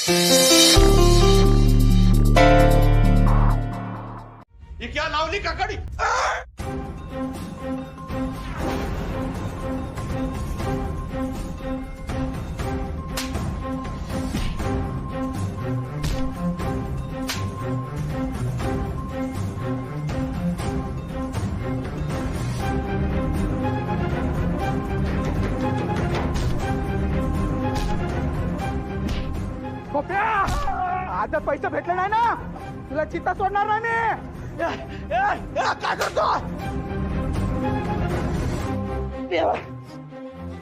ये क्या लावली का कडी? आता पैसे भेटले नाही ना तुला चित्ता सोडणार नाही मी. काय करतो?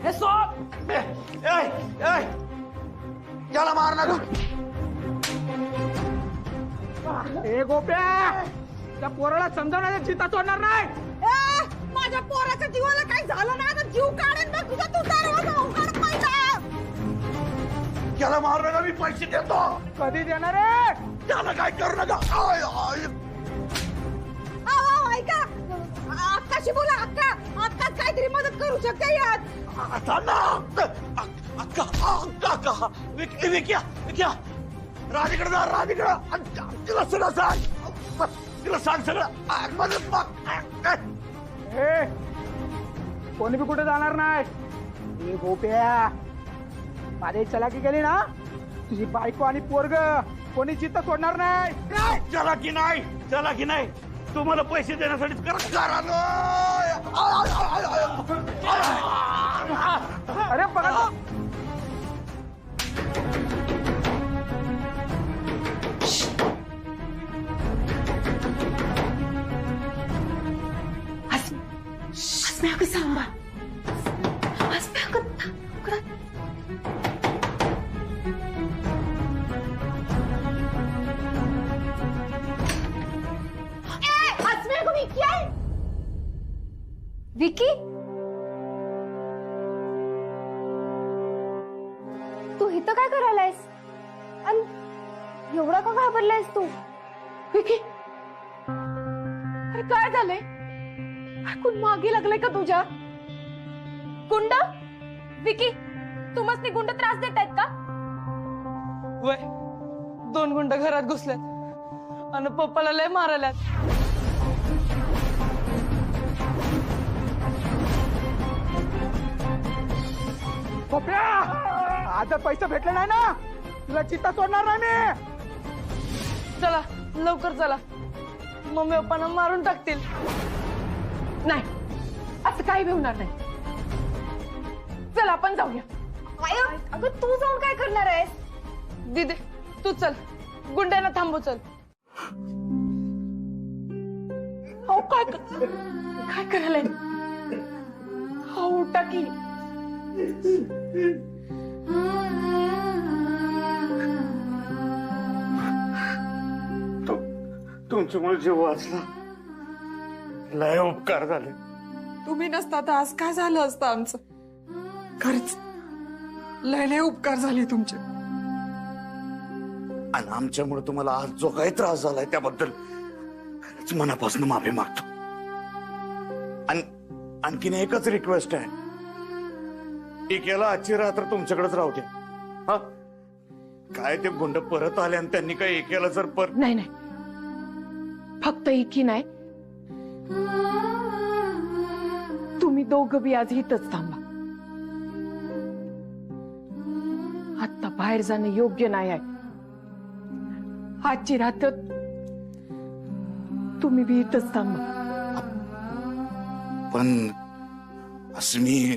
हे सोड. त्याला मार नका. ए गोप्या त्या पोराला समजावण्याचा चित्ता सोडणार नाही. माझ्या पोराच्या जीवाला काही झालं ना तर जीव काढेन बघ तुझा. तू दरवाजा उघड पहिला. त्याला मार नका. मी पैसे देतो. कधी देणार आहे? त्याला काय करू नका. ऐका अक्काशी बोला. अक्का अक्का काहीतरी मदत करू शकते यात. विक्या राधीकडे जा. राधीकडे तिला सगळं सांग. तिला सांग सगळं. मदत माग. ए कोणी बी कुठे जाणार नाही. ए गोप्या माझी चलाकी केली ना तुझी बायको आणि पोरग कोणी चित्त सोडणार नाही. चला की नाही. तुम्हाला पैसे देण्यासाठी अरे बघा विकी तू इथं काय करायलायस आणि एवढा का घाबरलायस तू? विकी अरे काय झालंय? कोण मागे लागलंय का तुझ्या? गुंड? विकी तुम्हाला गुंड त्रास देत आहेत का? वय 2 गुंड घरात घुसल्यात आणि पप्पाला लय मारायल्यात. गोप्या आता पैसे भेटले नाही ना तुला चित्ता सोडणार नाही मी. चला लवकर चला. मम्मी पप्पांना मारून टाकतील. नाही असं काही बी होणार नाही. चल आपण जाऊया. अगं तू जाऊन काय करणार आहेस? दीदी तू चल. गुंड्यांना थांबव. चल. हो काय करायला? हो उठा की. तुमच्यामुळे जीव वाचला. लय उपकार झाले. तुम्ही नसता तर आज काय झालं असतं आमचं. खरंच लय उपकार झाले तुमचे. आणि आमच्यामुळे तुम्हाला आज जो काही त्रास झालाय त्याबद्दल खरंच मनापासून माफी मागतो. आणि आणखीन एकच रिक्वेस्ट आहे. एकेला आजची रात्र तुमच्याकडेच राहू द्या. हा काय ते गुंड परत आले आणि त्यांनी काय एकेला जर नाही फक्त एकी नाही तुम्ही दोघं बी आज इथंच थांबा. आता बाहेर जाणं योग्य नाही आहे. आजची रात्र तुम्ही बी इथंच थांबा. पण असं मी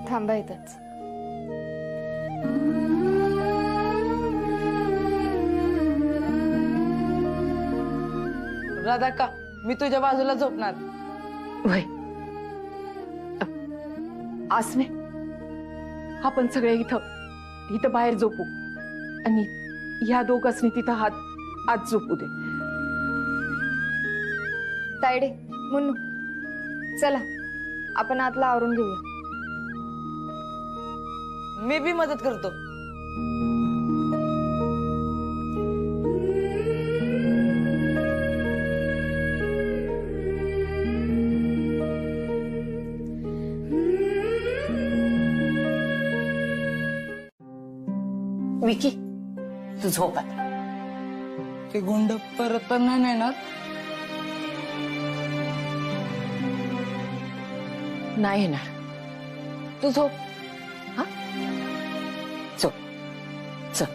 थांबा इथंच. राधा का मी तुझ्या बाजूला झोपणार. वय आसमे आपण सगळे इथं बाहेर झोपू आणि ह्या दोघांनी तिथं हात झोपू दे. तायडे मुन्नू चला आपण आतला आवरून घेऊया. मी बी मदत करतो. विकी तू झोप आता. ते गुंड परत तर नाही येणार. नाही येणार. तू झोप. हा झोप. चल.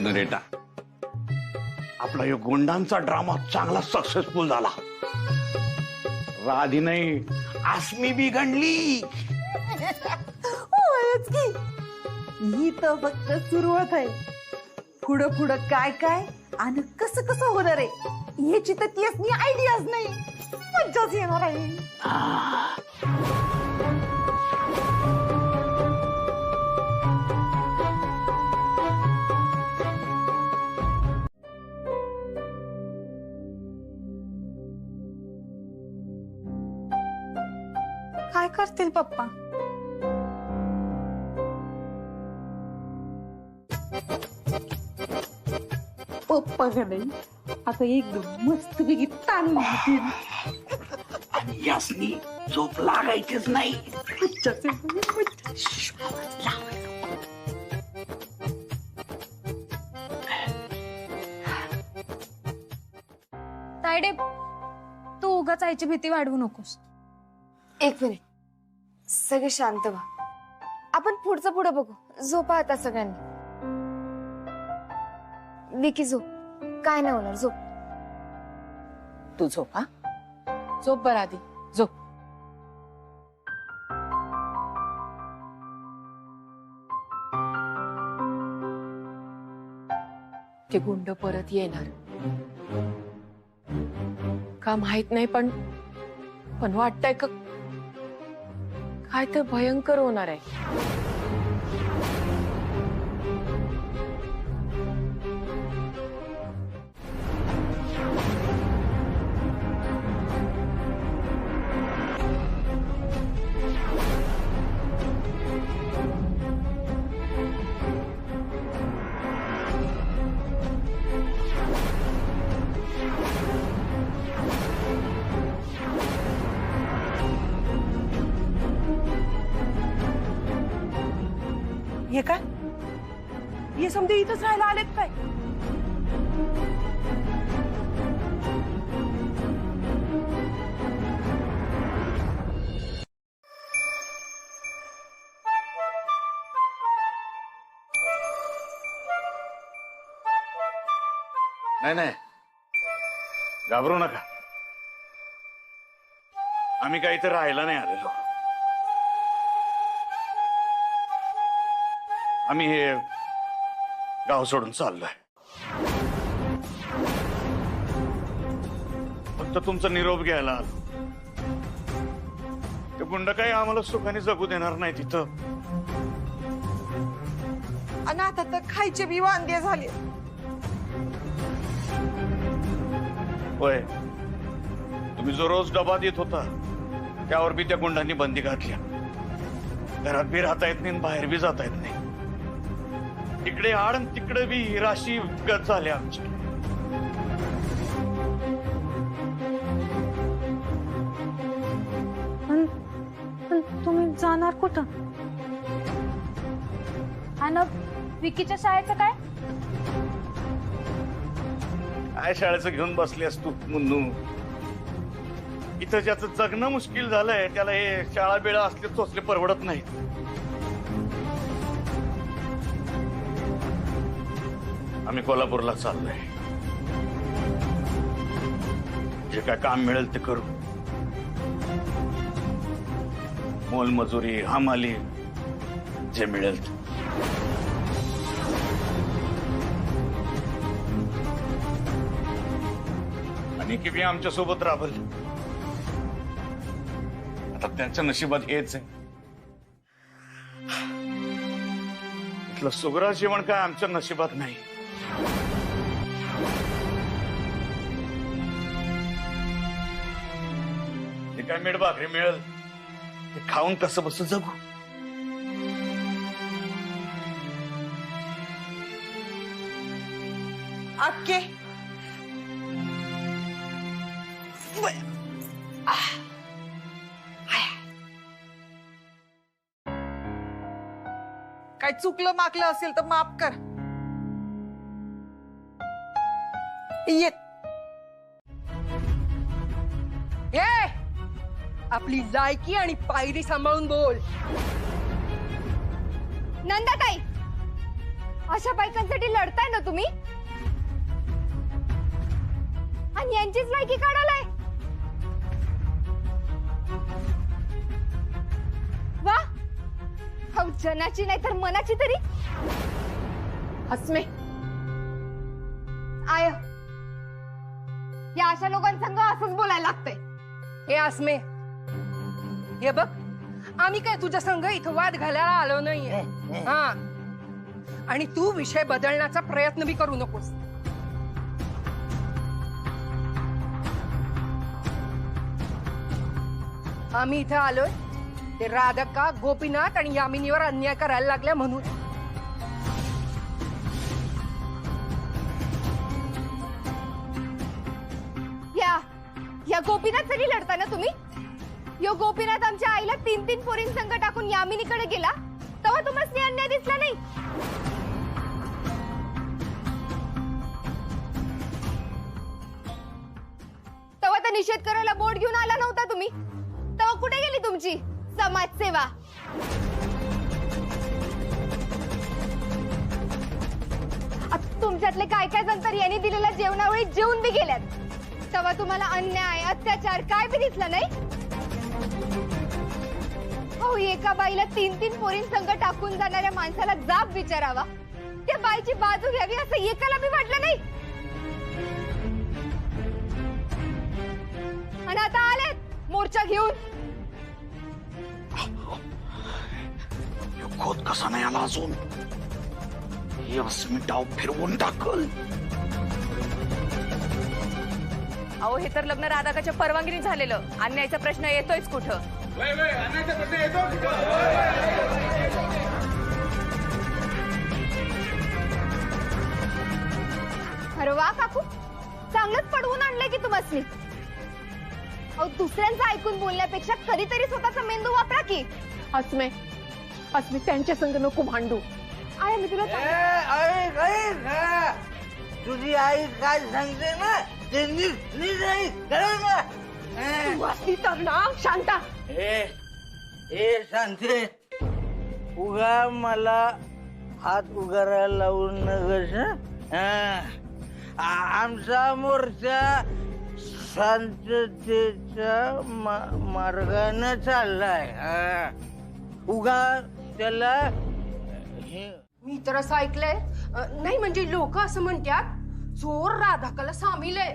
नरेटा आपला यो गुंडांचा ड्रामा चांगला सक्सेसफुल झाला. राधी नाही आसमी बी गणली. होयच की. ही तर फक्त सुरुवात आहे. पुढं पुढं काय काय आणि कसं कसं होणार आहे याची तर ती आयडियाच नाही. मज्जाच येणार आहे. काय करतील पप्पा? पप्पा का नाही आता एकदम मस्त पैकी ताण आणि यासनी झोप लागायचीच नाही. तायडे तू उगाच आईची भीती वाढवू नकोस. एक मिनिट सगळे शांत व्हा. आपण पुढचं पुढं बघू. झोपा आता सगळ्यांनी. विकी झोप. काय नाही होणार. झोप. तू झोप. हा झोप बरं आधी. झोप. ते गुंड परत येणार का माहित नाही, पण वाटतंय का काय तर भयंकर होणार आहे. हे काय हे समजे इथंच राहायला आलेत काय? नाही घाबरू नका. आम्ही काही तर राहायला नाही आलेलो. आम्ही हे गाव सोडून चाललोय. फक्त तुमचा निरोप घ्यायला आलो. ते गुंड काही आम्हाला सुखाने जगू देणार नाही तिथं. आणि आता तर खायचे बी वांदे झाले. होय, तुम्ही जो रोज डबा देत होता त्यावर बी त्या गुंडांनी बंदी घातल्या. घरात बी राहता येत नाही, बाहेर बी जाता येत नाही. इकडे आड तिकडे बी राशी गत झाले आमची. तुम्ही जाणार कुठं? आणि विकीच्या शाळेचं काय? काय शाळेचं घेऊन बसली असतो मुन्नू. इथं ज्याचं जगणं मुश्किल झालंय त्याला हे शाळा बिळा असले चोचले परवडत नाहीत. आम्ही कोल्हापूरला चाललोय. जे काय काम मिळेल ते करू. मोलमजुरी हमाली जे मिळेल ते. आणि की बी आमच्या सोबत राबल. आता त्यांच्या नशिबात हेच आहे. इथलं सुगरा जेवण काय आमच्या नशिबात नाही. हे काय मीठ भाकरी मिळेल ते खाऊन कसं बस जगू? अक्के काय चुकलं माकलं असेल तर माफ कर. ये ए आपली लायकी आणि पायरी सांभाळून बोल. नंदाताई, अशा बायकांसाठी लढताय ना तुम्ही? आणि यांचीच लायकी काढालाय? वा, अहो, जनाची नाही तर मनाची तरी. अस्मे, आय या अशा लोकांसंग असंच बोलायला लागतंय. हे आसमे, हे बघ, आम्ही काय तुझ्या संघ इथं वाद घालायला आलो नाहीये. हा, आणि तू विषय बदलण्याचा प्रयत्न बी करू नकोस. आम्ही इथं आलोय ते राधिका, गोपीनाथ आणि यामिनीवर अन्याय करायला लागल्या म्हणून. या गोपीनाथसाठी लढता ना तुम्ही? यो गोपीनाथ आमच्या आईला 3-3 पोरीं संग टाकून यामिनीकडे गेला तेव्हा तुम्हाला अन्याय दिसला नाही? तेव्हा तर निषेध करायला बोट घेऊन आला नव्हता तुम्ही? तेव्हा कुठे गेली तुमची समाजसेवा? तुमच्यातले काय काय जण तर यांनी दिलेल्या जेवणावेळी जेवून बी गेल्यात. तेव्हा तुम्हाला अन्याय, अत्याचार काय बी दिसला नाही? हो, एका बाईला 3-3 पोरीं संग टाकून जाणाऱ्या माणसाला जाब विचारावा, त्या बाईची बाजू घ्यावी असं एकाला बी वाटलं नाही? आणि आता आलेत मोर्चा घेऊन. खोत कसा नाही आला अजून? हे अस्मी डाव फिरवून टाकल. अहो, हे तर लग्न राधाकाच्या परवानगीने झालेलं. अन्यायचा प्रश्न येतोयच कुठं? अरे वा काकू, चांगलंच पडवून आणलंय की तुम्हाला. अहो, दुसऱ्यांचं ऐकून बोलण्यापेक्षा कधीतरी स्वतःचा मेंदू वापरा की. अस्मे, त्यांच्या संग नको भांडू. आहे मी तुला तुझी आई काय सांगते ना ते नीट तर ना शांता. ए सांगते, उगा मला हात उगारायला लावून नगस. आमचा मोर्चा शांततेच्या मार्गाने चाललाय. उगा त्याला मी तर असं ऐकलंय, नाही म्हणजे लोक असं म्हणतात चोर राधाकाला सामील आहे.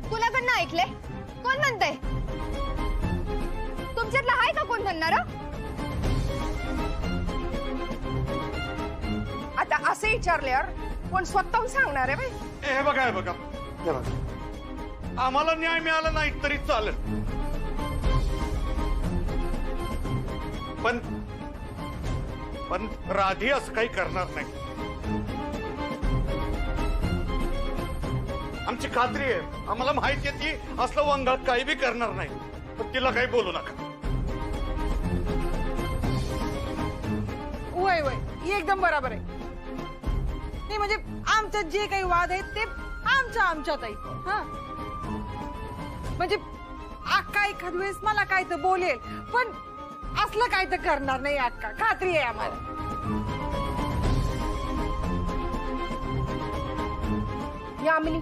कुणाकडनं ऐकले? कोण म्हणतंय? तुमच्यातला आहे का कोण म्हणणार? आता असे विचारल्यावर कोण स्वतःहून सांगणार आहे बाई? हे बघा, हे बघा, हे बघा, आम्हाला न्याय मिळाला नाही तरी चालेल, पण राधी असं काही करणार नाही. आमची खात्री आहे, आम्हाला माहिती आहे ती असलं वंगाळ काही बी करणार नाही. पण तिला काही बोलू नका. वय वय एकदम बरोबर आहे. नाही म्हणजे आमच्यात जे काही वाद आहेत ते आमच्यात आहेत. हा, म्हणजे अक्का एखाद वेळेस मला काय तर बोलेल, पण असलं काय तर करणार नाही अक्का, खात्री आहे आम्हाला. यामिनी,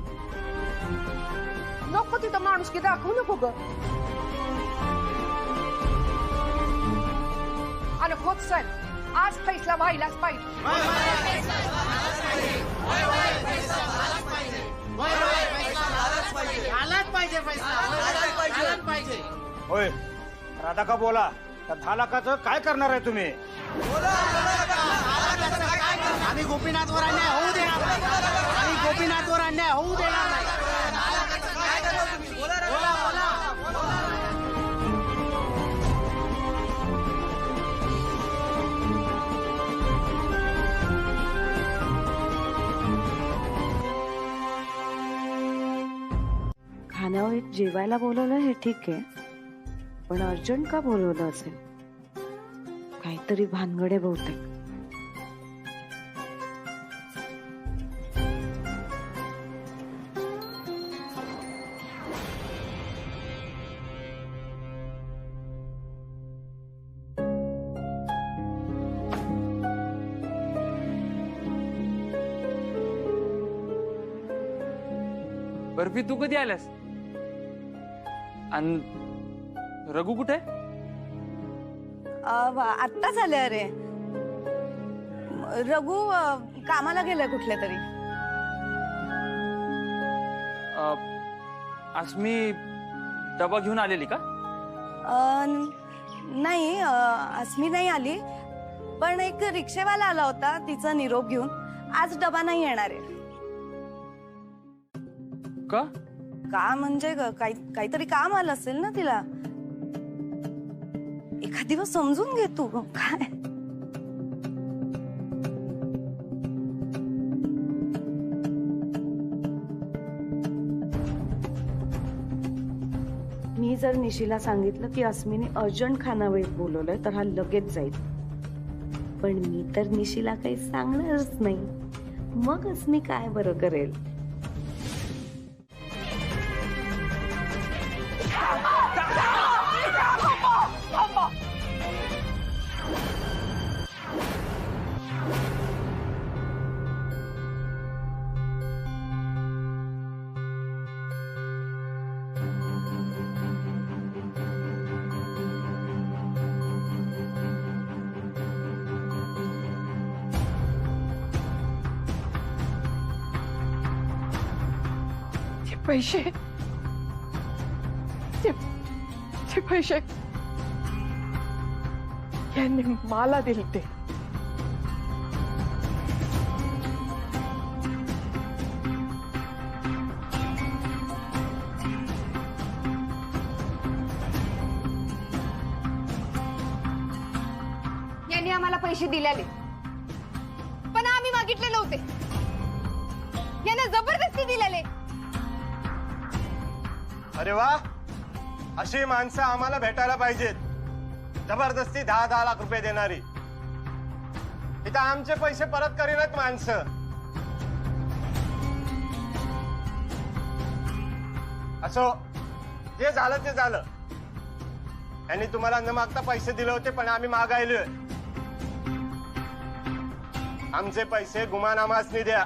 नको तिथं माणूस की दाखवू नको ग. आणि खोत सर, आज फैसला व्हायलाच पाहिजे. होय, राधा बोला, 10 लाखाचं काय करणार आहे तुम्ही? आम्ही गोपीनाथवर अन्याय होऊ देणार नाही. आम्ही गोपीनाथवर अन्याय होऊ देणार नाही. खानावळीत जेवायला बोलवलं हे ठीक आहे, पण अर्जंट का बोलवलं असेल? काहीतरी भानगड आहे बहुतेक. बर्फी तू कधी आल्यास? आणि रघु कुठे? आत्ताच आले. अरे रघु कामाला गेलाय कुठल्या तरी. अस्मी डबा घेऊन आलेली का? नाही, अस्मी नाही आली, पण एक रिक्षेवाला आला होता तिचा निरोप घेऊन. आज डबा नाही येणार आहे. का? का म्हणजे काहीतरी काम आलं असेल ना तिला. एखाद दिवस समजून घे तू. काय मी जर निशीला सांगितलं की अस्मीने अर्जंट खानावळीत बोलवलंय तर हा लगेच जाईल, पण मी तर निशीला काही सांगणारच नाही. मग अस्मी काय बरं करेल? पैसे ते पैसे यांनी मला दिले ते. यांनी आम्हाला पैसे दिलेले, पण आम्ही मागितले नव्हते. यांना जबरदस्ती दिलेले. अरे वा, अशी माणसं आम्हाला भेटायला पाहिजेत. जबरदस्ती 10-10 लाख रुपये देणारी. इथं आमचे पैसे परत करीनात माणसं. असो, जे झालं ते झालं. यांनी तुम्हाला न मागता पैसे दिले होते, पण आम्ही मागायलोय. आमचे पैसे गुमानामासनी द्या.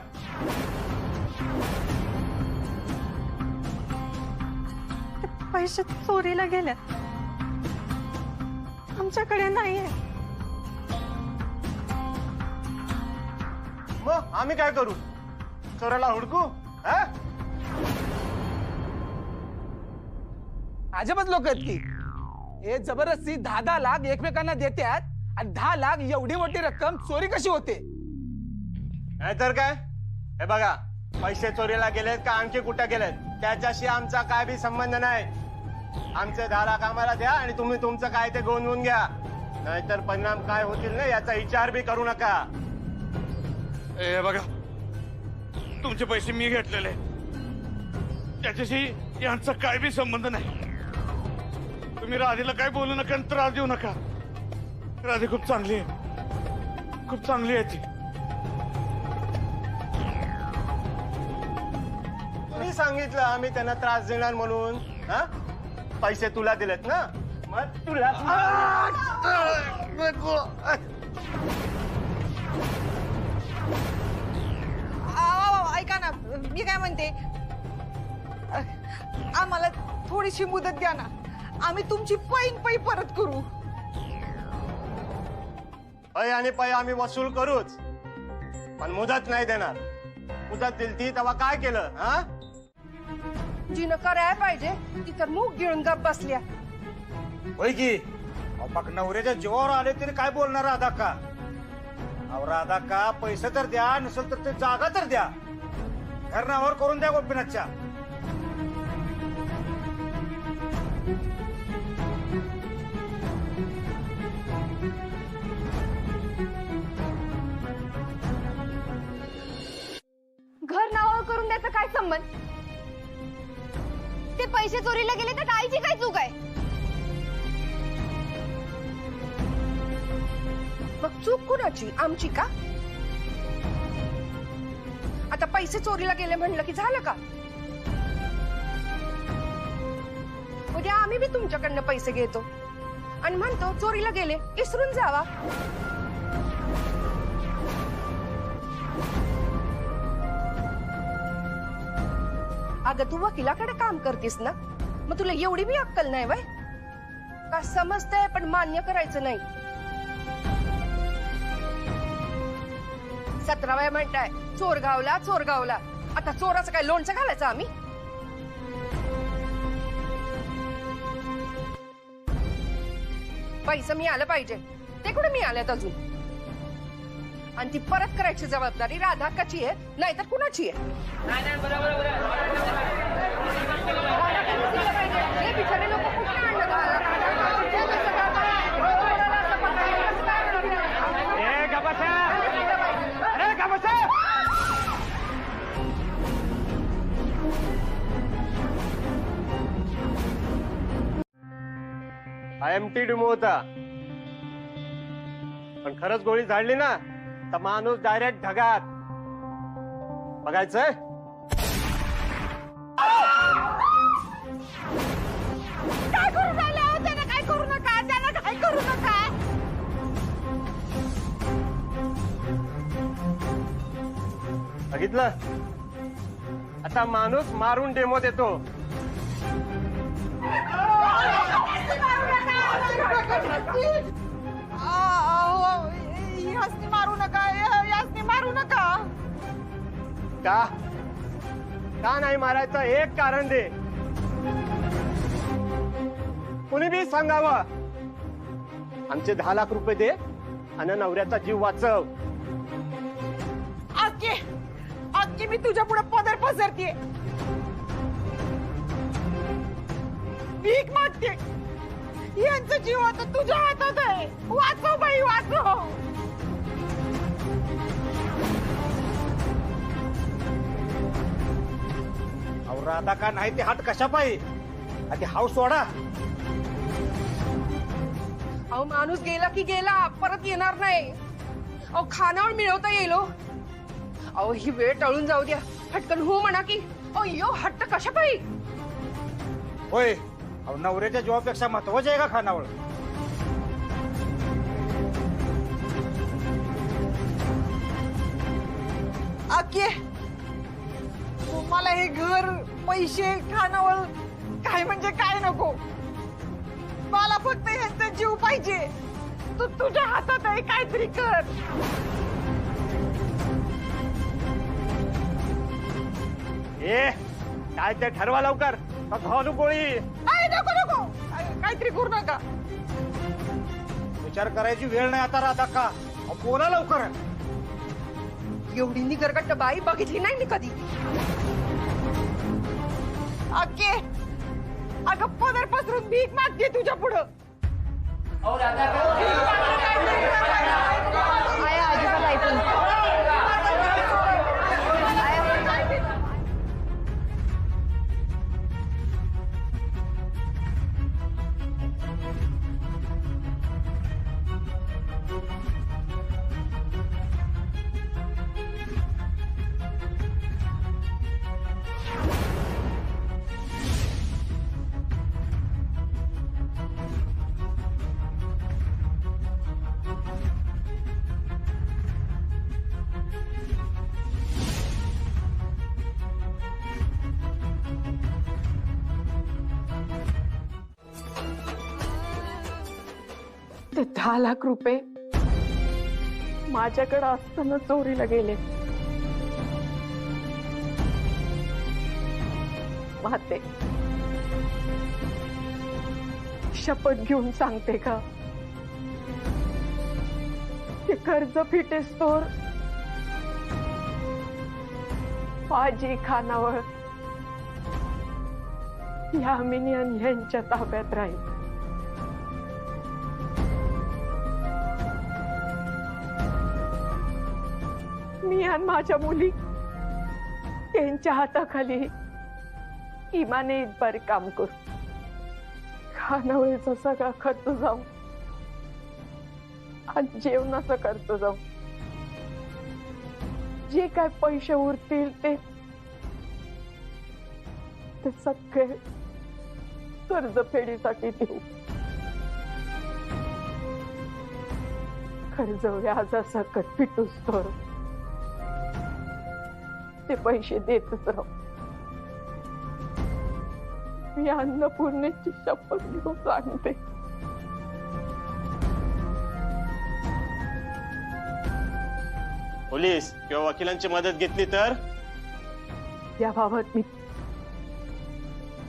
पैसे चोरीला गेले, आमच्याकडे नाहीये. मग आम्ही काय करू? चोराला हुडकू? हा? अजबच लोक आहेत की हे जबरदस्ती 10-10 लाख एकमेकांना देतात, आणि 10 लाख एवढी मोठी रक्कम चोरी कशी होते? नाहीतर काय? हे बघा, पैसे चोरीला गेलेत का आणखी कुठे गेलेत त्याच्याशी आमचा काय बी संबंध नाही. आमचे 10 लाख आम्हाला द्या आणि तुम्ही तुमचं काय ते गोंधळून घ्या. नाहीतर परिणाम काय होतील ना याचा विचार बी करू नका. ए बघा, तुमचे पैसे मी घेतलेले, त्याच्याशी यांचा काय बी संबंध नाही. तुम्ही राधेला काय बोलू नका आणि त्रास देऊ नका. राधे खूप चांगली आहे, खूप चांगली आहे ती. मी सांगितलं आम्ही त्यांना त्रास देणार म्हणून. हा? पैसे तुला दिलेत ना, मग तुला ऐका ना, मी काय म्हणते, आम्हाला थोडीशी मुदत द्या ना. आम्ही तुमची पै परत करू. पै आणि पै आम्ही वसूल करूच, पण मुदत नाही देणार. मुदत दिलती तेव्हा काय केलं? हा, जिनं करायला पाहिजे ती तर मूग गिळून गप बसल्या. होय की मग नवऱ्याच्या जीवावर आले तरी काय बोलणार आधा का? अहो राधा का पैसे तर द्या, नसेल तर ते जागा तर द्या. घर नावावर करून द्या गोपीनाथच्या. घर नावावर करून द्यायचा काय संबंध? ते पैसे चोरीला गेले तर आईची काय चूक आहे? मग चूक कुणाची? आमची का? आता पैसे चोरीला गेले म्हणलं की झालं का? उद्या आम्ही बी तुमच्याकडनं पैसे घेतो आणि म्हणतो चोरीला गेले, इसरून जावा. अगं तू वकिलाकडे काम करतीस ना, मग तुला एवढी बी अक्कल नाही वय? का समजतंय पण मान्य करायचं नाही? 17व्या म्हणताय चोर गावला, चोर गावला. आता चोराचं काय लोणचं घालायचं आम्ही? पैसे मिळालं पाहिजे, ते कुठे मिळालेत अजून? आणि ती परत करायची जबाबदारी राधा काची आहे, नाहीतर कुणाची आहे? हे बिचारे लोक कुठे आणलं एमटी डिमो होता, पण खरंच गोळी झाडली ना तर माणूस डायरेक्ट ढगात. बघायचंय? काय करू राहिला? त्याला काय करू नका, त्याला काय करू नका. बघितलं? आता माणूस मारून डेमो देतो. यासनी मारू नका, यासनी मारू नका. का का नाही मारायचं? एक कारण दे. कुणी बी सांगावं. आमचे 10 लाख रुपये दे आणि नवऱ्याचा जीव वाचव. आके आके मी तुझ्या पुढे पदर पसरते, भीक मागते. यांचा जीव आता तुझ्या हातात आहे. वाचव बाई, वाचव. अहो राधा का नाही ते हात कशा पाहिजे? आधी हाव सोडा. अहो माणूस गेला की गेला, परत येणार नाही. अहो खानावर मिळवता येईल. अहो ही वेळ टळून जाऊ द्या. हटकन हो म्हणा की. अहो यो हट्ट कशा पाहिजे? होय, अहो नवऱ्याच्या जीवापेक्षा महत्वाचं आहे का खानावळ? आके तुम्हाला हे घर, पैसे, खानावळ काय म्हणजे काय नको. मला फक्त यांचा जीव पाहिजे. तू तुझ्या हातात आहे, काहीतरी कर. ए काय ते ठरवा लवकर. घालू गोळी. नको नको, काहीतरी करू नका. विचार करायची वेळ नाही आता राधा का. बोला लवकर. एवढी निगरगट्ट बाई बघितली नाही मी कधी. आके अगं पदर पसरून भीक मागते तुझ्या पुढं. ते 10 लाख रुपये माझ्याकडे असताना चोरीला गेले. माते शपथ घेऊन सांगते का, ते कर्ज फिटेस्तोर माझी खानावळ यामिनी आणि यांच्या ताब्यात राहील. मी आणि माझ्या मुली त्यांच्या हाताखाली इमाने काम करू. खानावळीचा सगळा खर्च जाऊ आणि जेवणाचा खर्च जाऊ. जे काय पैसे उरतील ते सगळे कर्जफेडीसाठी देऊ. कर्ज व्याजासकट फिटूस तर ते पैसे देतच राहू. मी अन्नपूर्णेची शपथ घेऊन सांगते. पोलीस किंवा वकिलांची मदत घेतली तर याबाबत मी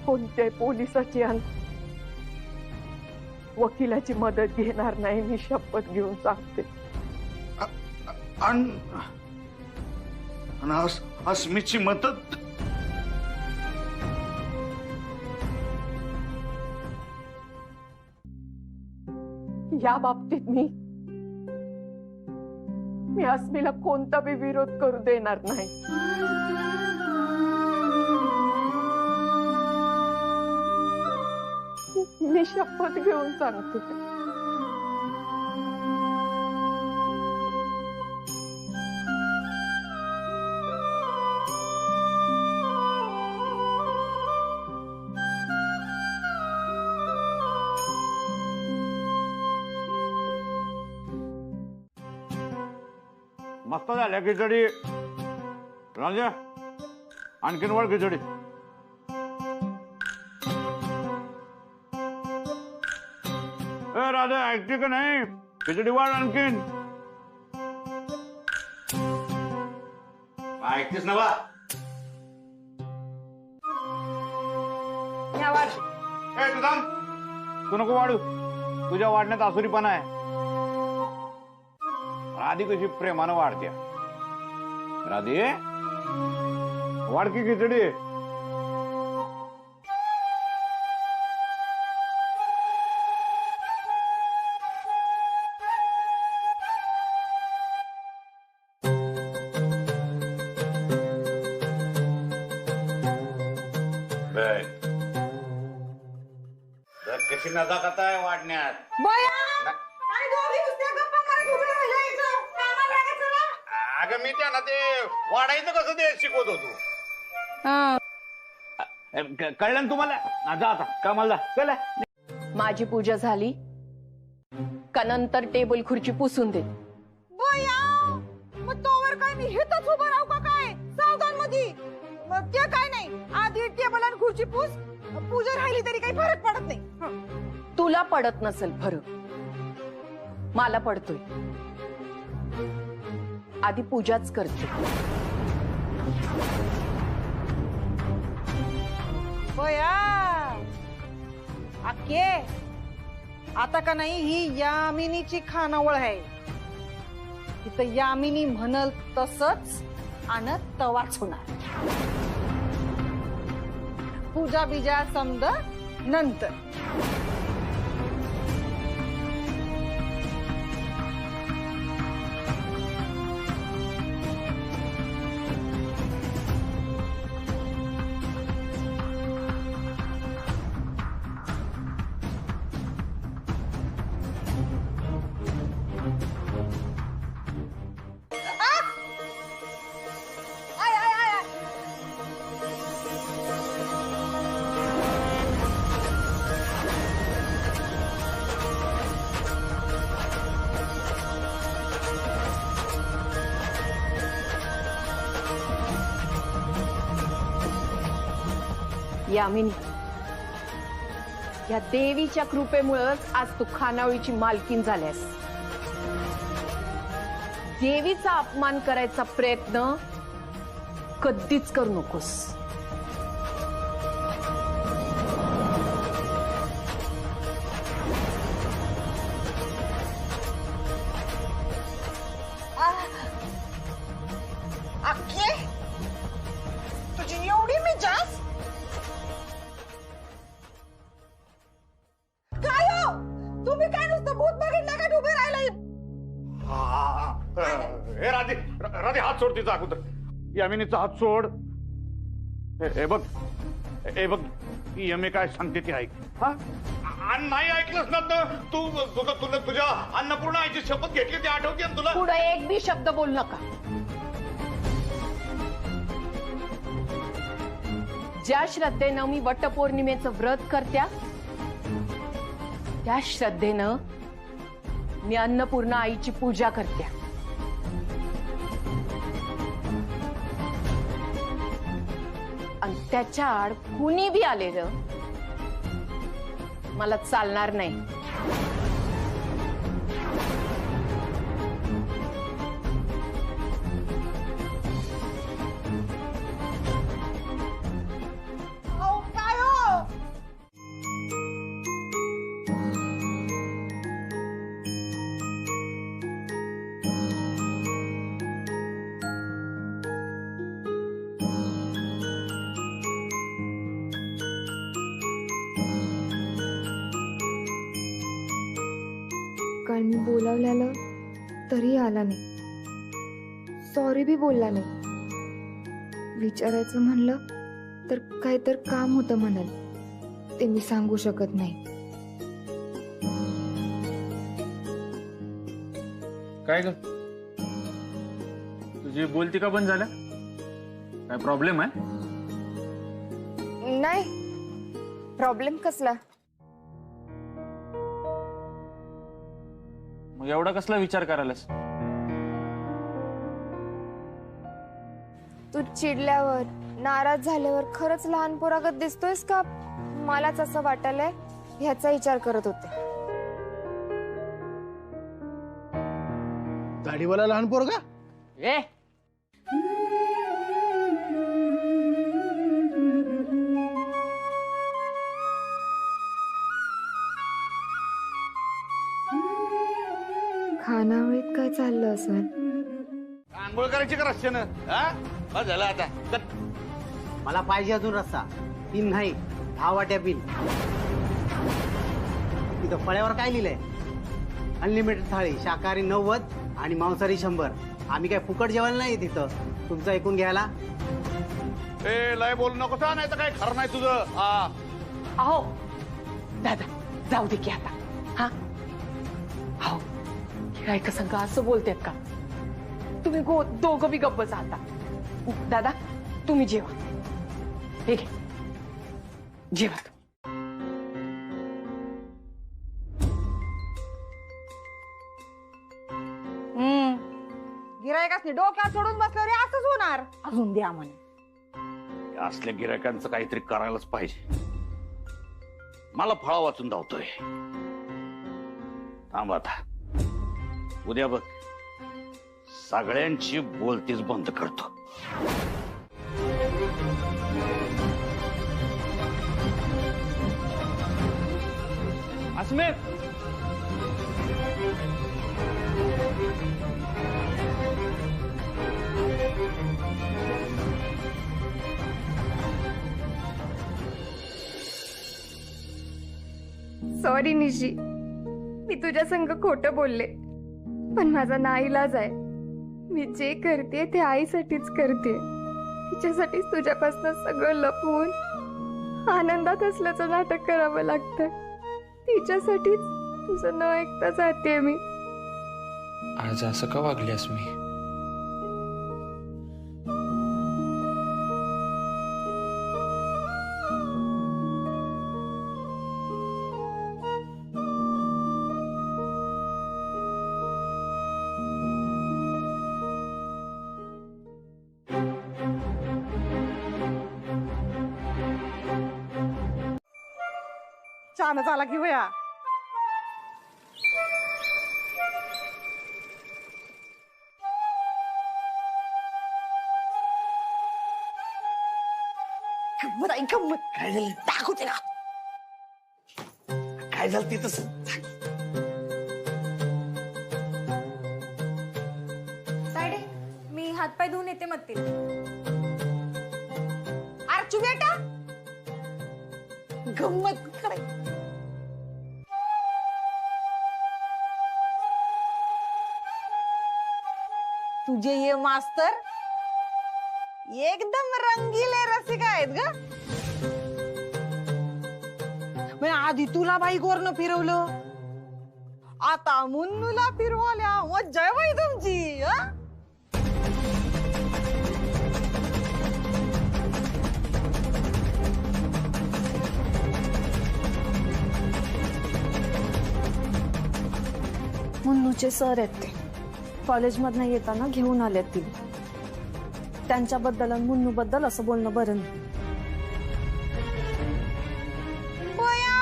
कोणत्याही पोलिसाची आणि वकिलाची मदत घेणार नाही. मी शपथ घेऊन सांगते. अस्मीची मदत या बाबतीत मी अस्मीला कोणता बी विरोध करू देणार नाही. मी शपथ घेऊन सांगते. मस्त झाल्या खिचडी. राजा आणखीन वाढ खिचडी. राजा ऐकते का नाही? खिचडी वाढ आणखीन. ऐकतेस ना बा? तू थांब. तू नको वाढू. तुझ्या वाढण्यात आसुरीपणा आहे. राधी कशी प्रेमानं वाढते. राधे वाढ की खिचडी. कशी नजाकत आहे वाढण्यात. अगं मी त्यांना ते वाढायचं कसं ते शिकवत होतो. कळलं ना तुम्हाला? जा आता कामाला चला. माझी पूजा झाली का नंतर टेबल खुर्ची पुसून दे. मग तोवर काय मी हेतच उभं राहू का काय सावधान मध्ये? मग ते काय नाही, आधी टेबल आणि खुर्ची पूस. पूजा राहिली तरी काही फरक पडत नाही. तुला पडत नसेल फरक, मला पडतोय. आधी पूजाच करते. बया आके आता का नाही ही यामिनीची खानावळ आहे. इथं यामिनी म्हणल तसंच आणि तवाच होणार. पूजा बिजा समज नंतर. यामिनी, या देवीच्या कृपेमुळेच आज तू खानावळीची मालकीन झाल्यास. देवीचा अपमान करायचा प्रयत्न कधीच करू नकोस. राधे हात सोड तिचा अगोदर. यामिनीचा हात सोड. हे बघ, हे बघ, यमी काय सांगते ती ऐक. हा आणि नाही ऐकलंस ना तर तू तुला तुझ्या अन्नपूर्णा आईची शपथ घेतली ती आठवते ना तुला? पुढे एक बी शब्द बोल नका. ज्या श्रद्धेनं मी वटपौर्णिमेचं व्रत करत्या त्या श्रद्धेनं मी अन्नपूर्णा आईची पूजा करत्या. आणि त्याच्या आड कुणी बी आलेलं मला चालणार नाही. काय हो काल मी बोलावल्याला तरी आला नाही. सॉरी बी बोलला नाही. विचारायचं म्हणलं तर काय तर काम होतं म्हणाल. ते मी सांगू शकत नाही. काय ग तुझी बोलती का बंद झाल्या? काय प्रॉब्लेम आहे? नाही, प्रॉब्लेम कसला? मग एवढा कसला विचार करायलास? तू चिडल्यावर नाराज झाल्यावर खरंच लहान पोरागत दिसतोयस का मलाच असं वाटायलंय ह्याचा विचार करत होते. दाढीवाला लहान पोरगा? ए खानावळीत काय चाललं असं? आंघोळ करायची का रस्त्यानं? हा बस झालं आता. चल. मला पाहिजे अजून रस्सा. 3 नाही 10 वाट्या पिन. तिथं फळ्यावर काय लिहिलंय? अनलिमिटेड थाळी, शाकाहारी 90 आणि मांसाहारी 100. आम्ही काय फुकट जेवायला नाही तिथं तुमचं ऐकून घ्यायला. ए लय बोल नको सा, नाही तर काय खरं नाही तुझं. हा अहो दादा जाऊ दे की आता. हा अहो गिऱ्हाईक संग असं बोलतेत का? तुम्ही दोघं बी गप्प बसा आता. दादा तुम्ही जेवा. हे घे जेवा. गिरायकासनी डोक्यात सोडून बसल्यावर हे असंच होणार. अजून द्या म्हणे. असल्या गिरायकांचं काहीतरी करायलाच पाहिजे. मला फळा वाचून धावतोय. थांब आता. उद्या बघ सगळ्यांची बोलतीच बंद करतो. अस्मे सॉरी निशी, मी तुझ्या संग खोटं बोलले. पण माझा नाईलाज आहे. मी जे करते ते आईसाठीच करते. तिच्यासाठीच तुझ्यापासून सगळं लपवून आनंदात असल्याचं नाटक करावं लागतं. तिच्यासाठीच तुझं न ऐकता जाते मी. आज असं का वागलीस मी? छान झाला की भया. गंमत आहे गंमत. काय झालं दाखवते ना. काय झालं ते तसं. तायडे, मी हातपाय धुवून येते मग ते. अर्चू बेटा गंमत कराय. तुझे ये मास्तर एकदम रंगीले रसिका आहेत ग. म्हणजे आधी तुला बाईकवरनं फिरवलं, आता मुन्नूला फिरवाल्या. मज्जा आहे बाई तुमची. हं? मुन्नूचे सर आहेत ते कॉलेजमधनं येताना घेऊन आलेत तिला. त्यांच्याबद्दल आणि मुन्नूबद्दल असं बोलणं बरं नाही. बया,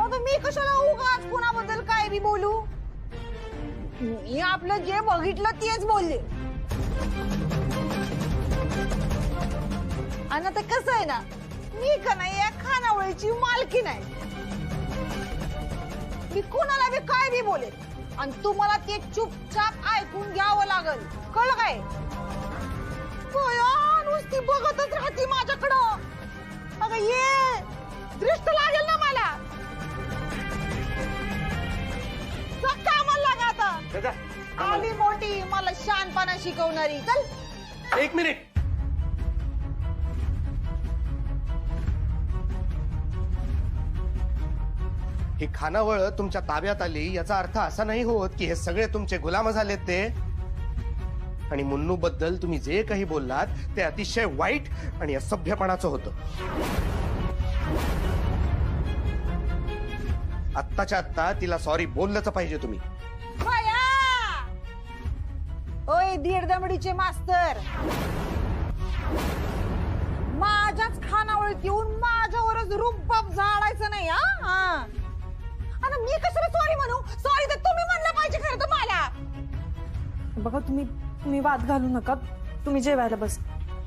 आता मी कशाला उगाच कुणाबद्दल काय बी बोलू. मी आपलं जे बघितलं तेच बोलले. आणि आता कसं आहे ना, मी का नाही या खानावळीची मालकी नाही. मी कोणाला बी काय बी बोले आणि तुम्हाला ते चुपचाप ऐकून घ्यावं लागल. कळलं काय? नुसती बघतच राहते माझ्याकडं. अगं ये दृष्ट लागेल ना मला. कामाला लागा आता. आली मोठी मला शानपणा शिकवणारी. चल. एक मिनिट. ही खानावळ तुमच्या ताब्यात आली याचा अर्थ असा नाही होत की हे सगळे तुमचे गुलाम झालेत ते. आणि मुन्नू बद्दल तुम्ही जे काही बोललात ते अतिशय वाईट आणि असभ्यपणाचं होतं. आत्ताच्या आत्ता तिला सॉरी बोललंच पाहिजे तुम्ही. ओय दीड दमडीचे मास्तर, माझ्याच खानावळीत येऊन माझ्यावरच रूपबाप झाडायचं नाही. हा, आणि मी कशाला सॉरी म्हणू? सॉरी तर तुम्ही म्हणलं पाहिजे खरं तर मला. बघा तुम्ही वाद घालू नका. तुम्ही जेवायला बस.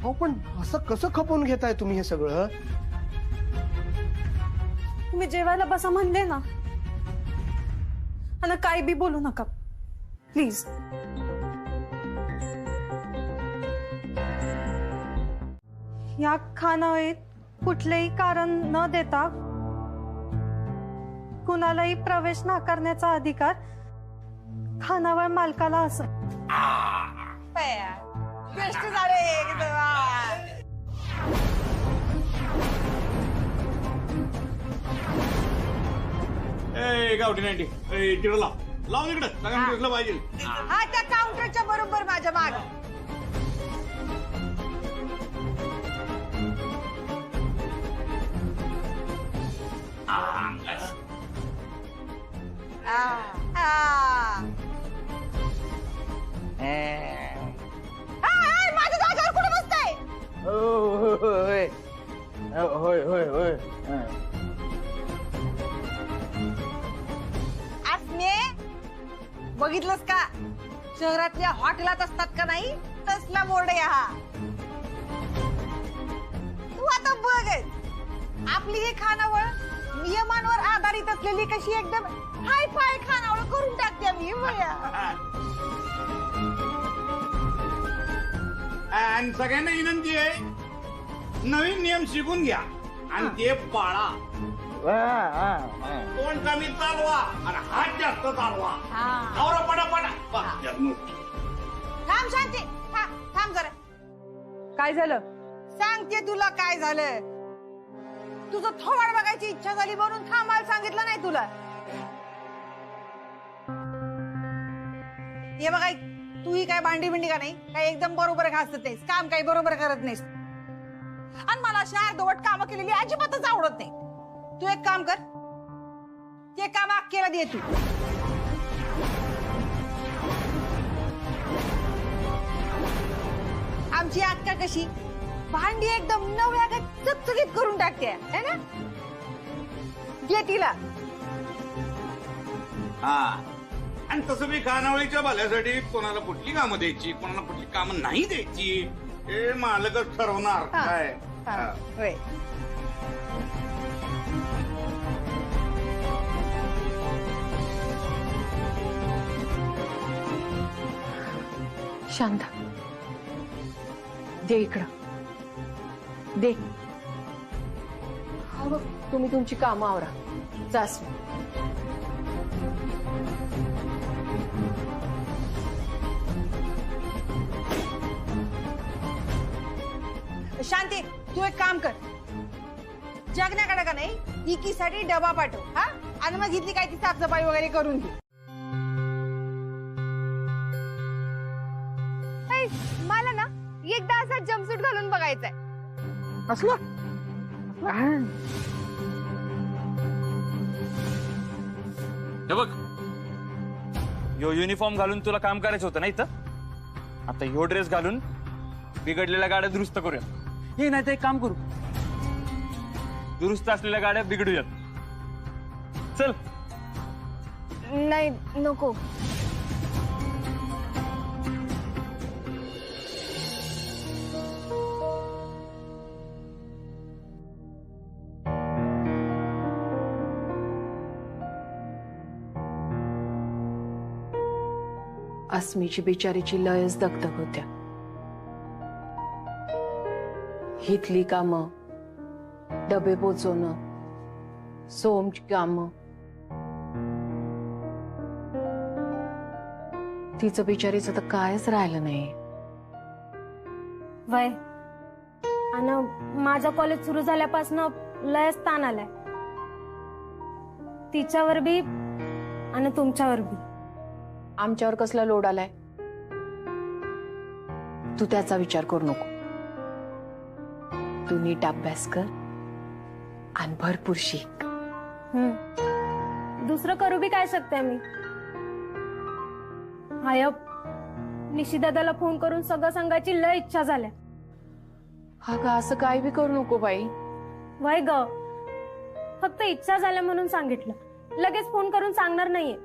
हो पण असं कसं खपवून घेताय तुम्ही हे सगळं? तुम्ही जेवायला बसा म्हणले ना. आणि काय बी बोलू नका प्लीज. या खानावळीत कुठलेही कारण न देता कुणालाही प्रवेश नाकारण्याचा अधिकार खानावळ मालकाला असं. बेस्ट झाले एकदम. गावठी 90 तिकडं लाव तिकडं सगळ्यांना दिसलं पाहिजे. हा त्या काउंटरच्या बरोबर माझ्या माग. माझ्या जागेवर कुठे बसताय? होय. आसमे, बघितलंस का शहरातल्या हॉटेलात असतात का नाही तसला बोर्ड आहे हा. तू आता बघ, आपली ही खानावळ नियमांवर आधारित असलेली कशी एकदम हाय फाय खानावळ करून टाकते मी. आणि सगळ्यांना विनंती आहे, नवीन नियम शिकून घ्या आणि ते पाळा. तोंड कमी चालवा आणि हात जास्त चालवा. थांब शांती, थांब जरा. काय झालं? सांगते तुला काय झालं. तुझं थोबाड बघायची इच्छा झाली म्हणून थांबायला सांगितलं नाही तुला. हे बघा, तू ही काय भांडी बिंडी का नाही, काय एकदम बरोबर घासत नाहीस, काम काही बरोबर करत नाहीस. आणि मला अशी अर्धवट कामं केलेली अजिबातच आवडत नाही. तू एक काम कर, ते काम अक्केला दे तू. आमची अक्का कशी भांडी एकदम नव्या चकचकीत करून टाकते है ना. घे तिला. हा, आणि तसं मी खानावळीच्या भल्यासाठी कोणाला कुठली कामं द्यायची, कोणाला कुठली कामं नाही द्यायची हे मालकच ठरवणार. काय होय. शांता, दे इकडं दे. तुम्ही तुमची कामं आवरा. जास. शांती तू एक काम कर, जगण्याकडे का नाही इकीसाठी डबा पाठव हा, आणि मग इथली काय ती साफसफाई वगैरे करून घे. मला ना एकदा असा जम्पसूट घालून बघायचंय. असलं हे बघ, यो युनिफॉर्म घालून तुला काम करायचं होतं ना इथं. आता ह्यो ड्रेस घालून बिघडलेल्या गाड्या दुरुस्त करूया. हे नाही तर एक काम करू, दुरुस्त असलेल्या गाड्या बिघडूयात. चल. नाही नको. अस्मीची बिचारीची लयच दगदग होत्या. हितली कामं, डबे पोचवणं, सोमची कामं, तिचं बिचारीचं तर कायच राहिलं नाही. वय आणि माझं कॉलेज सुरू झाल्यापासून लयच ताण आलाय तिच्यावर बी आणि तुमच्यावर बी. आमच्यावर कसला लोड आलाय तू त्याचा विचार करू नको. तू नीट अभ्यास कर आणि भरपूर शिक. दुसरं करू बी काय शकते मी. हाय निशिदादाला फोन करून सगळं सांगायची लय इच्छा झाल्या. हा का, असं काय बी करू नको बाई. वय ग, फक्त इच्छा झाल्या म्हणून सांगितलं, लगेच फोन करून सांगणार नाहीये.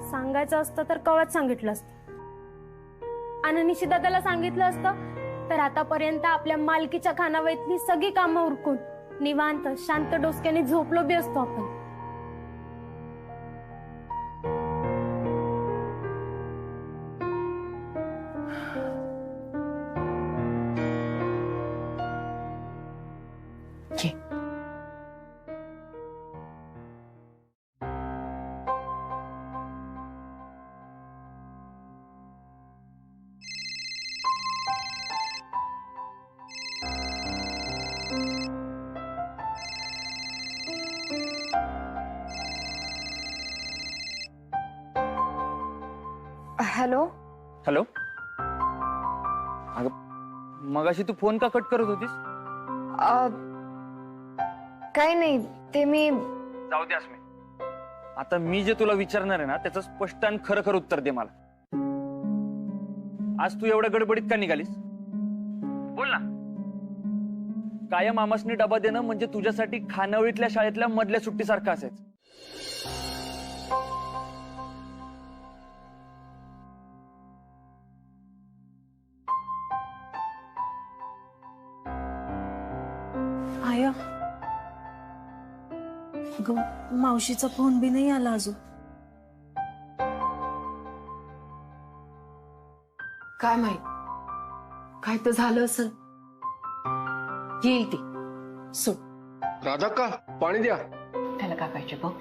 सांगायचं असतं तर कवच सांगितलं असतं. आणि निशिदादाला सांगितलं असतं तर आतापर्यंत आपल्या मालकीच्या खानावळीतली सगळी कामं उरकून निवांत शांत डोसक्याने झोपलो बी असतो आपण. हॅलो. हॅलो. अगं मगाशी तू फोन का कट करत होतीस? काही नाही, ते मी. जाऊ दे अस्मी, आता मी जे तुला विचारणार आहे ना त्याचं स्पष्ट आणि खरं खरं उत्तर दे मला. आज तू एवढ्या गडबडीत का निघालीस? बोल ना. कायम आमासनी डबा देणं म्हणजे तुझ्यासाठी खानावळीतल्या शाळेतल्या मधल्या सुट्टीसारखं असायचं. आया, मावशीचा फोन बी नाही आला अजून. काय माहित, काय तर झालं असेल. येईल ती, सोड. राधा का पाणी द्या. त्याला काय पाहिजे बघ.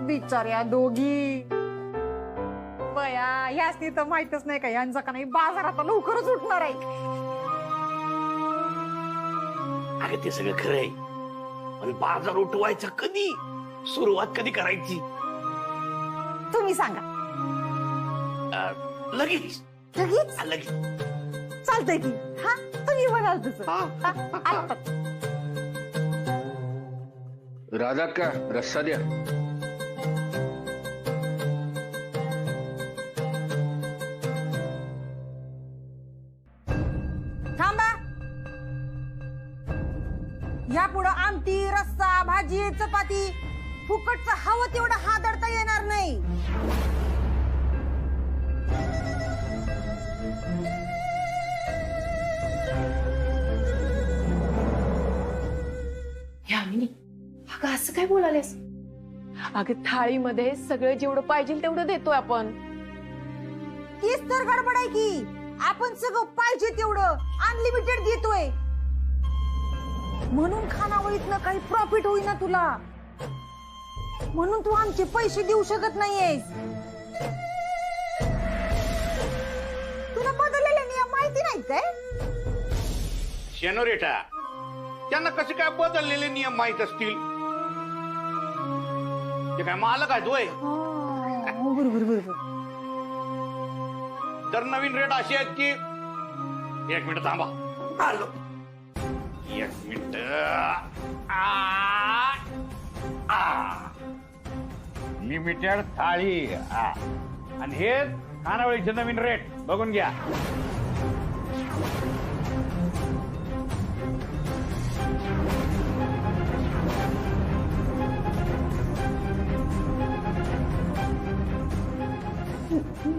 बिचाऱ्या दोघी बया, ह्यासनी तर माहितच नाही का यांचा का नाही बाजार आता लवकरच उठणार आहे. अरे ते सगळं खरं आहे, पण बाजार उठवायचा कधी, सुरुवात कधी करायची तुम्ही सांगा. लगेच लगेच लगेच चालतंय की. हा तुम्ही म्हणाल तसं. आत्ताच. राधा का रस्सा द्या. थांबा. यापुढं आमटी, रस्सा, भाजी, चपाती फुकटचं हवं तेवढं हादरता येणार नाही. यामिनी, अगं असं काय बोलालेस? अगं थाळीमध्ये सगळं जेवढं पाहिजे तेवढं देतोय आपण. तीच तर गडबड आहे की, आपण सगळं पाहिजे तेवढं अनलिमिटेड देतोय, म्हणून खानावळीतनं काही प्रॉफिट होईना तुला, म्हणून तू आमचे पैसे देऊ शकत नाहीयेस. तुला बदललेले नियम माहिती नाही काय? शेनोरेटा, त्यांना कसे काय बदललेले नियम माहित असतील? ते काय मालक आहेत होय? बरोबर. तर नवीन रेट अशी आहेत की, एक मिनिट थांबा, आलो. एक मिनिट. लिमिटेड थाळी. आणि हे खानावळीचे नवीन रेट बघून घ्या.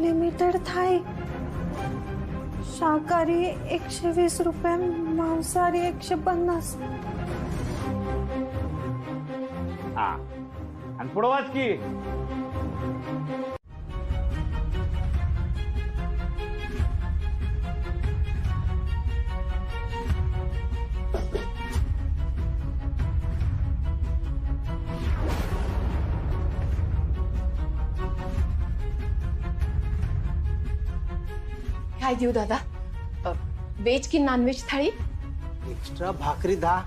लिमिटेड थाळी शाकाहारी 120 रुपये, मांसाहारी 150. हा, आणि पुढं वाच की. काय देऊ दादा? व्हेज की नॉनव्हेज थाळी? एक्स्ट्रा भाकरी 10,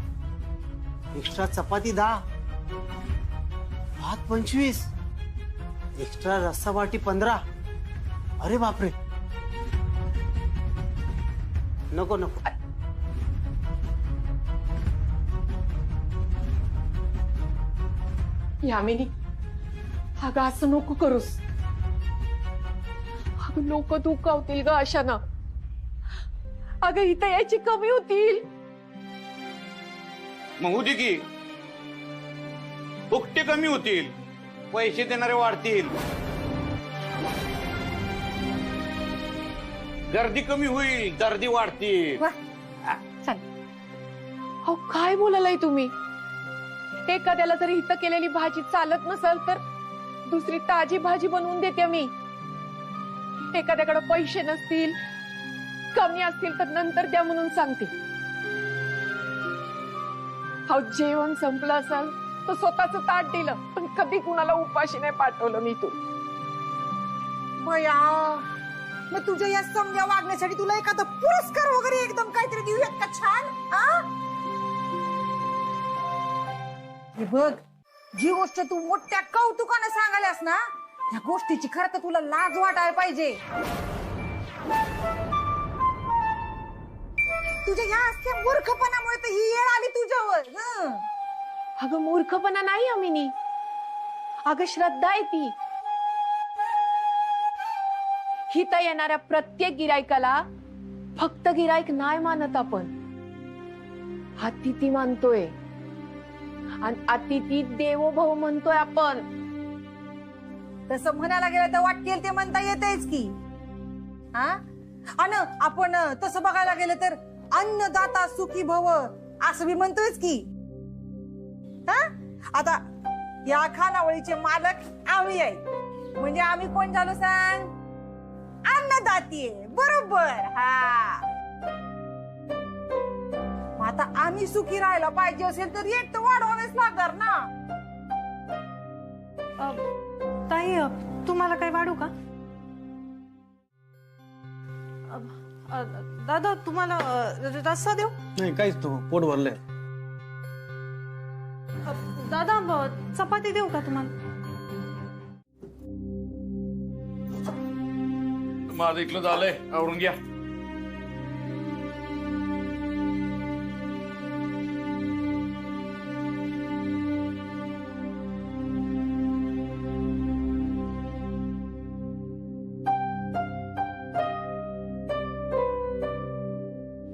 एक्स्ट्रा चपाती 10, भात 25, एक्स्ट्रा रस्सा वाटी 15. अरे बापरे, नको नको. यामिनी, अगं असं नको करूस. अगं लोक दुखावतील ग अशानं. अगं इथं याची कमी होतील. मग होती की फुकटे कमी होतील, पैसे देणारे वाढतील, गर्दी कमी होईल, दर्दी वाढतील. अहो काय बोलालाय तुम्ही? एखाद्याला जर इथं केलेली भाजी चालत नसेल तर दुसरी ताजी भाजी बनवून देते मी. एखाद्याकडे पैसे नसतील, कमी असतील तर नंतर द्या म्हणून सांगते. अहो जेवण संपलं असेल तर स्वतःच ताट दिलं, पण कधी कुणाला उपाशी नाही पाठवलं मी तू. बया, मग तुझ्या या समजा वागण्यासाठी तुला एखादा पुरस्कार वगैरे एकदम काहीतरी देऊयात का छान? हे बघ, जी गोष्ट तू मोठ्या कौतुकानं सांगायलास ना, या गोष्टीची खरं तर तुला लाज वाटायला पाहिजे. तुझ्या या असल्या मूर्खपणामुळे तर ही येळ आली तुझ्यावर. अगं मूर्खपणा नाही अमिनी, अगं श्रद्धा आहे ती. हिता येणाऱ्या प्रत्येक गिरायकाला फक्त गिरायक नाही मानत आपण, अतिथी मानतोय. आणि अतिथी देवो भव म्हणतोय आपण. तसं म्हणायला गेलं तर वाटेल ते म्हणता येतेच की. आणि आपण तसं बघायला गेलं तर अन्नदाता सुखी भव असं बी म्हणतोयच की. आता या खानावळीचे मालक आम्ही आहे, म्हणजे आम्ही कोण झालो सांग? अन्नदाती. बरोबर. आता आम्ही सुखी राहायला पाहिजे असेल तर रेट तर वाढवावेच लागणार ना. ताई, तुम्हाला काय वाढू का? दादा, तुम्हाला रस्सा देऊ? नाही, काहीच तू पोट भरलंय. दादा, चपाती देऊ का तुम्हाला? माझं इथलं झालंय, आवरून घ्या.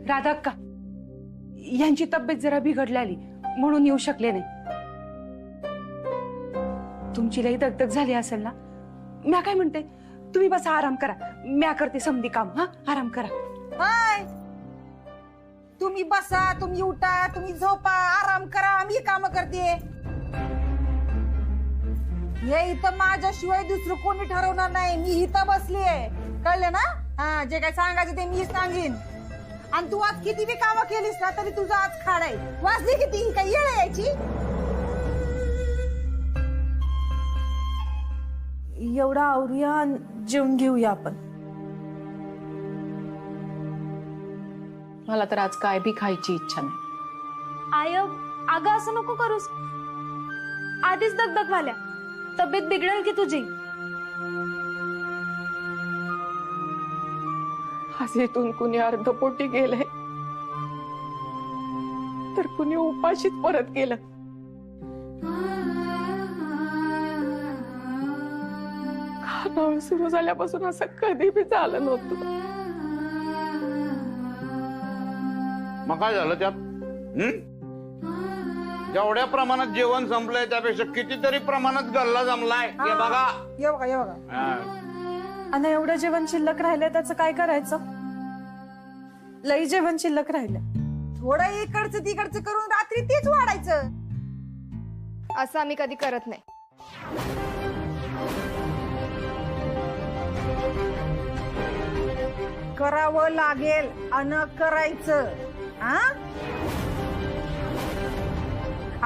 राधाक्का, यांची तब्येत जरा बिघडलेली म्हणून येऊ शकले नाही. तुमची लई दगदग झाली असेल ना. म्या काय म्हणते, तुम्ही बस आराम करा, म्या करते समधी काम. आराम करा. हाय, तुम्ही बसा, तुम्ही उठा, तुम्ही झोपा, आराम करा, मी काम करते. हे इथं माझ्याशिवाय दुसरं कोणी ठरवणार नाही. मी इथं बसलीये, कळलं ना? जे काय सांगायचं ते मी सांगेन. आणि तू आज किती बी कामं केलीस ना तरी तुझा आज खाड आहे. वाजली किती, काही येळ यायची? तेवढा आवरूया आणि जेवून घेऊया आपण. मला तर आज काय बी खायची इच्छा नाही. आय अगं असं नको करूस. आधीच दगदग व्हाल्या, तब्येत बिघडेल की तुझी. आज इथून कुणी अर्धपोटी गेलंय तर कुणी उपाशीच परत गेलं. खानावळ सुरू झाल्यापासून असं कधी बी झालं नव्हतं. मग काय झालं त्यात? जेवढ्या प्रमाणात जेवण संपलंय त्यापेक्षा कितीतरी प्रमाणात गल्ला जमलाय हे बघा. ये बघा, ये बघा. हा. आणि एवढं जेवण शिल्लक राहिलंय त्याचं काय करायचं? लई जेवण शिल्लक राहिलंय. थोडं इकडचं तिकडचं करून रात्री तेच वाढायचं. असं आम्ही कधी करत नाही. करावं लागेल अन करायचं. हा,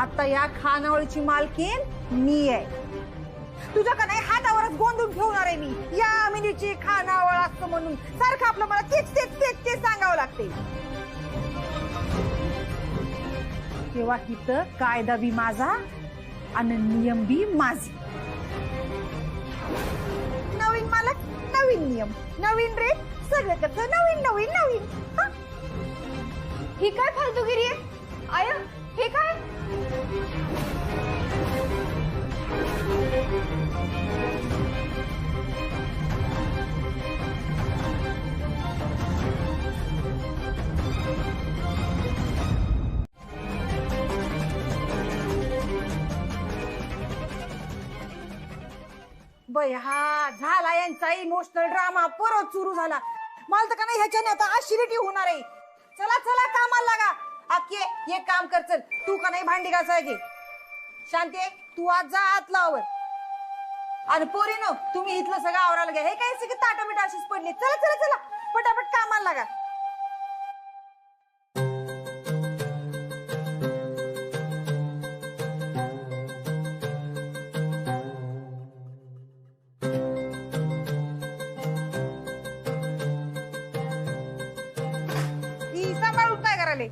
आता या खानावळीची मालकीन मी आहे. तुझ्या का नाही हातावरच गोंधून ठेवणार आहे मी. या मिनीची खानावळ असतं म्हणून सारखं आपलं मला तेच तेच तेच तेच सांगावं लागते. तेव्हा इथं कायदा बी माझा आणि नियम बी माझे. नवीन मालक, नवीन नियम, नवीन रेट, सगळं कसं नवीन नवीन नवीन. हा? ही काय फालतूगिरी आहे? आय हे काय? बय हा झाला यांचा इमोशनल ड्रामा परत सुरू झाला. मला तर का नाही ह्याच्याने आता अशिलिटी होणार आहे. चला चला कामाला लागा. आके ये काम कर. चल तू का नाही भांडी घासायची. शांती तू आज जा आत लावर. आणि पोरीनो तुम्ही इथलं सगळं आवरायला घ्या. हे काय सगळी ताटामिटा अशीच पडली. चला चला चला पटापट कामाला लागा. ही सांभाळून काय करायले?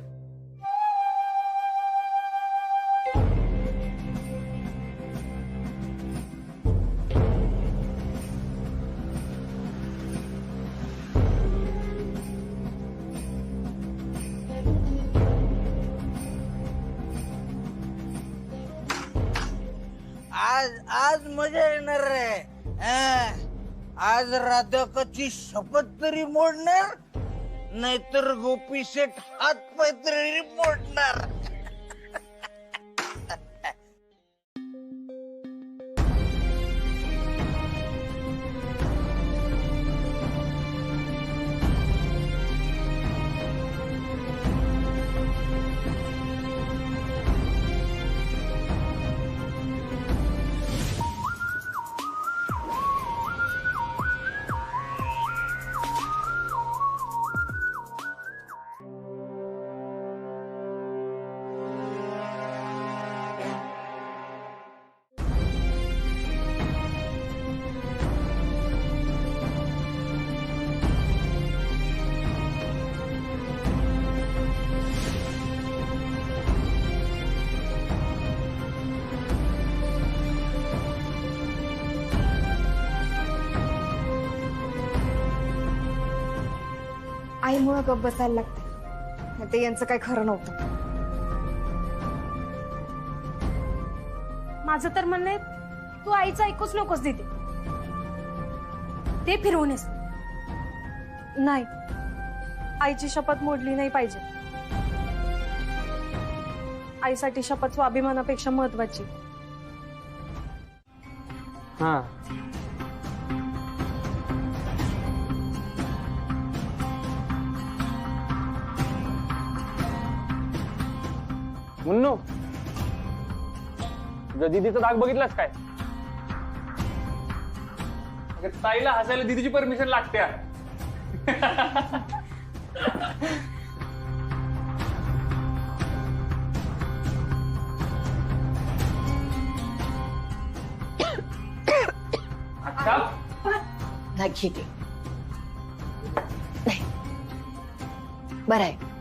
आज मजा येणार रे. आज राधाकाची शपथ तरी मोडणार, नाहीतर गोपी शेठ हात पाय तरी मोडणार. आईमुळे गप्प बसायला लागते. ते यांचं काही खरं नव्हतं. माझं तर म्हणणं आहे तू आईचं ऐकूच नकोस दीदी. ते फिरवून येस. नाही, आईची शपथ मोडली नाही पाहिजे. आईसाठी शपथ स्वाभिमानापेक्षा महत्वाची. हा मुन्नू, तुझ्या दीदीचा दाग बघितलास काय? ताईला हसायला दीदीची परमिशन लागते. अच्छा ना घेते. नाही बरं आहे.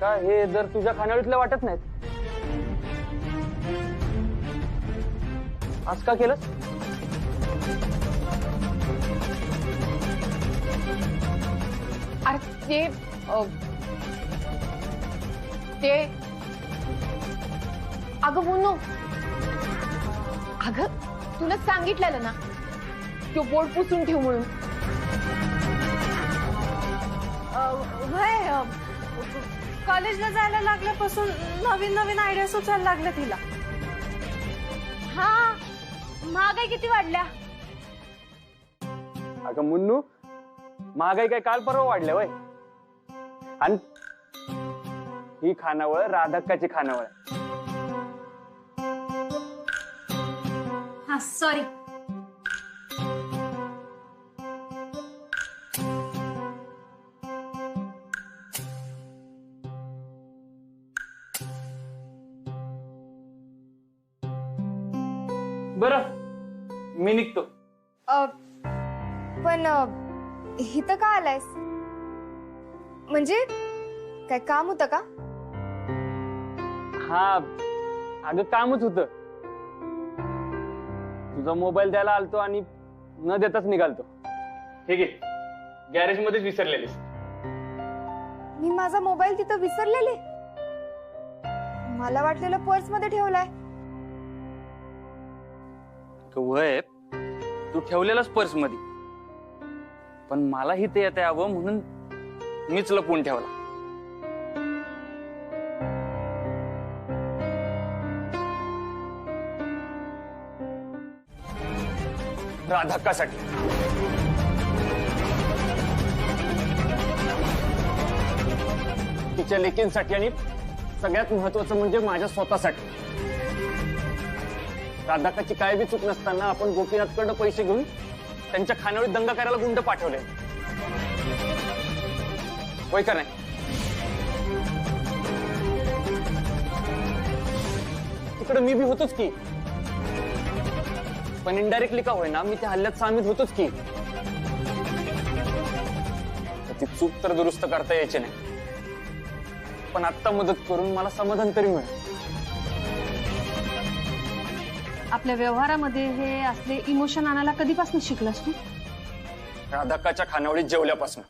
का हे जर तुझ्या खानावळीतलं वाटत नाहीत, आज का केलं? अरे ते अगं बोनो, अगं तुला सांगितलेलं ना तो बोर्ड पुसून ठेव म्हणून. कॉलेजला जायला लागल्यापासून नवीन नवीन आयडिया सुचायला लागल्या तिला. हा, महागाई किती वाढल्या. अगं मुन्नू, महागाई काय काल परवा वाढल्या वय. आणि ही खानावळ राधाक्काची खानावळ. हा सॉरी. बरं मी निघतो. पण इथं का आलायस? म्हणजे काय काम होतं का? हा अगं कामच होतं. तुझा मोबाईल द्यायला आलतो आणि न देताच निघालतो. ठीक आहे, गॅरेज मध्येच विसरलेलीस. मी माझा मोबाईल तिथं विसरलेले? मला वाटलेलं पर्स मध्ये ठेवलाय. वय तू ठेवलेलाच पर्स मध्ये, पण मला ही ते येता यावं म्हणून मीच लपवून ठेवला. राधाक्कासाठी. तिच्या लेकींसाठी आणि सगळ्यात महत्वाचं म्हणजे माझ्या स्वतःसाठी. राधाक्काची काय बी चूक नसताना आपण गोपीनाथकडे पैसे घेऊन त्यांच्या खानावळीत दंगा करायला गुंड पाठवले. होय का नाही? तिकडे मी बी होतोच की, पण इनडायरेक्टली का होईना मी त्या हल्ल्यात सामील होतोच की. ती चूक तर दुरुस्त करता यायची नाही, पण आत्ता मदत करून मला समाधान तरी मिळेल. आपल्या व्यवहारामध्ये हे असले इमोशन आणायला कधीपासून शिकलास तू? राधाक्काच्या खानावळीत जेवल्यापासून.